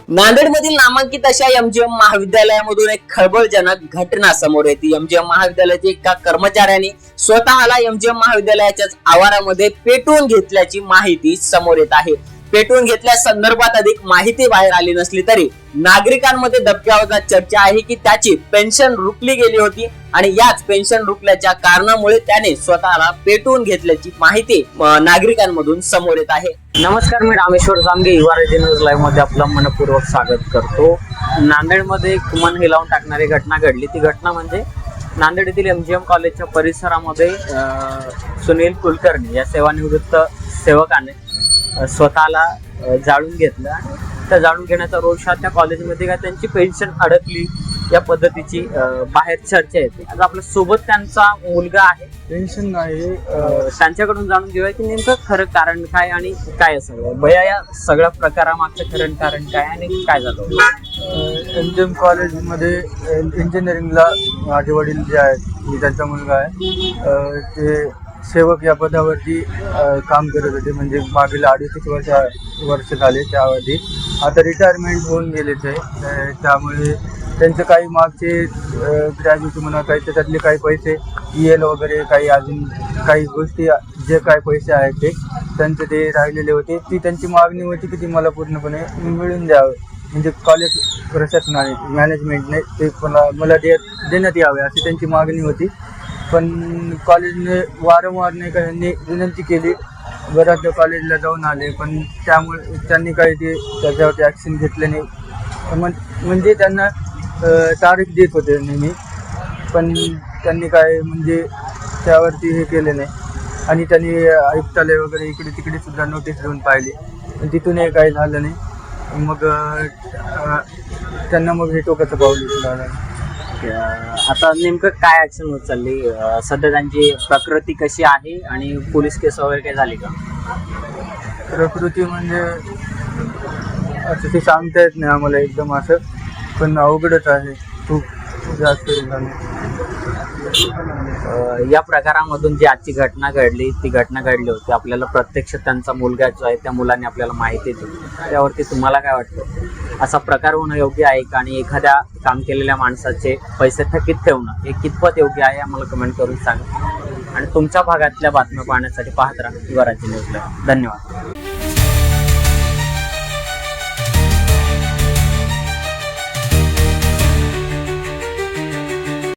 नांदेडमधील नामांकित अशा एमजीएम महाविद्यालयामधून एक खळबळजनक घटना समोर येते। एमजीएम महाविद्यालयाच्या एका कर्मचाऱ्याने स्वतःला एमजीएम महाविद्यालयाच्याच आवारामध्ये पेटवून घेतल्याची माहिती समोर येत आहे। पेटवून घेतल्या संदर्भात अधिक माहिती बाहेर आली नसली तरी नागरिकांमध्ये दबक्या आवाजात चर्चा आहे की त्याची पेन्शन रुकली गेली होती आणि याच पेन्शन रुकल्याच्या कारणामुळे त्याने स्वतःला पेटवून घेतल्याची माहिती नागरिकांमधून समोर येत आहे। नमस्कार, मी रामेश्वर जामगे युवाराजे न्यूज लाईव्ह मध्ये आपलं मनपूर्वक स्वागत करतो। नांदेडमध्ये एक मन हिलावून टाकणारी घटना घडली। ती घटना म्हणजे नांदेड येथील एमजीएम कॉलेजच्या परिसरामध्ये सुनील कुलकर्णी या सेवानिवृत्त सेवकाने स्वतःला जाळून घेतलं आणि त्या जाळून घेण्याचा रोषात त्या कॉलेजमध्ये काय त्यांची पेन्शन अडकली या पद्धतीची बाहेर चर्चा येते। आज आपल्या सोबत त्यांचा मुलगा आहे, पेन्शन नाही, त्यांच्याकडून जाणून घेऊया की नेमकं खरं कारण काय आणि काय सगळं भैया या सगळ्या प्रकारामागचं खरं कारण काय आणि काय झालं। एमजीएम कॉलेजमध्ये इंजिनिअरिंगला माझे वडील जे आहेत, मी त्यांचा मुलगा आहे, ते सेवक या पदावरती काम करत होते। म्हणजे मागील 2.5 वर्ष झाले त्यावरती। आता रिटायरमेंट होऊन गेले ते, त्यामुळे त्यांचे काही मागचे ग्रॅज्युएट म्हणा काही त्याच्यातले काही पैसे EL वगैरे काही अजून काही गोष्टी जे काही पैसे आहेत ते त्यांचे ते राहिलेले होते। ती त्यांची मागणी होती की ती मला पूर्णपणे मिळून द्यावे, म्हणजे कॉलेज प्रशासनाने मॅनेजमेंटने ते मला देण्यात यावे अशी त्यांची मागणी होती। पण कॉलेजने वारंवार नाही का यांनी विनंती केली, बऱ्याचदा कॉलेजला जाऊन आले, पण त्यामुळे त्यांनी काही ते त्याच्यावरती ॲक्शन घेतले नाही। म्हणजे त्यांना तारीख देत होते नेहमी, पण त्यांनी काय म्हणजे त्यावरती हे केले नाही। आणि त्यांनी आयुक्तालय वगैरे इकडे तिकडे सुद्धा नोटीस देऊन पाहिली, पण तिथूनही काही झालं नाही। मग त्यांना मग हे टोकाचं पाऊल उचलायला। आता नेमकं काय ऍक्शन होत चालली, सध्या त्यांची प्रकृती कशी आहे आणि पोलीस केस वगैरे काय झाली का? प्रकृती म्हणजे असं ते सांगता येत नाही आम्हाला एकदम असं, पण अवघडच आहे, खूप जास्त या प्रकारामधून जी आजची घटना घडली ती घटना घडली होती, आपल्याला प्रत्यक्ष त्यांचा मुलगा जो आहे त्या मुलाने आपल्याला माहिती दिली, त्यावरती तुम्हाला काय वाटतं? असा प्रकार होणं योग्य आहे का? आणि एखाद्या काम केलेल्या माणसाचे पैसे थकीत ठेवणं हे कितपत योग्य आहे आम्हाला कमेंट करून सांगा। आणि तुमच्या भागातल्या बातम्या पाहण्यासाठी पाहत राहा युवाराजे न्यूज लाईव्ह। धन्यवाद।